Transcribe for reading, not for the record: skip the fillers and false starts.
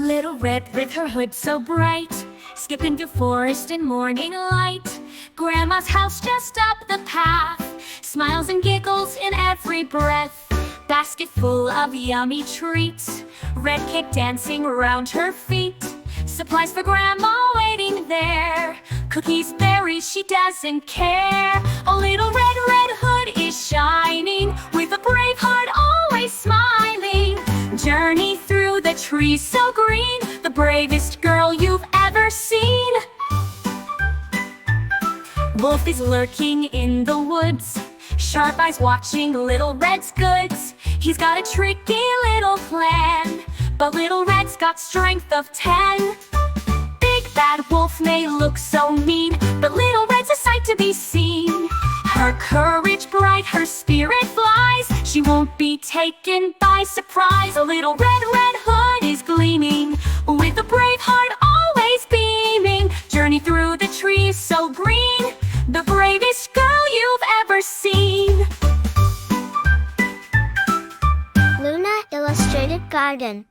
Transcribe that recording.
Little Red with her hood so bright, skipping through forest in morning light. Grandma's house just up the path, smiles and giggles in every breath. Basket full of yummy treats, red cake dancing around her feet. Supplies for Grandma waiting there, cookies, berries, she doesn't care. A little red hood is shining, with a brave heart always smiling. Journey through the trees so green, the bravest girl you've ever seen. Wolf is lurking in the woods, sharp eyes watching Little Red's goods. He's got a tricky little plan, but Little Red's got strength of 10. Big bad wolf may look so mean, but Little Red's a sight to be seen. Her courage bright, her spirit flies, she won't be taken by surprise. A little red hood is gleaming, with a brave heart always beaming. Journey through the trees so green, the bravest girl you've ever seen. Luna Illustrated Garden.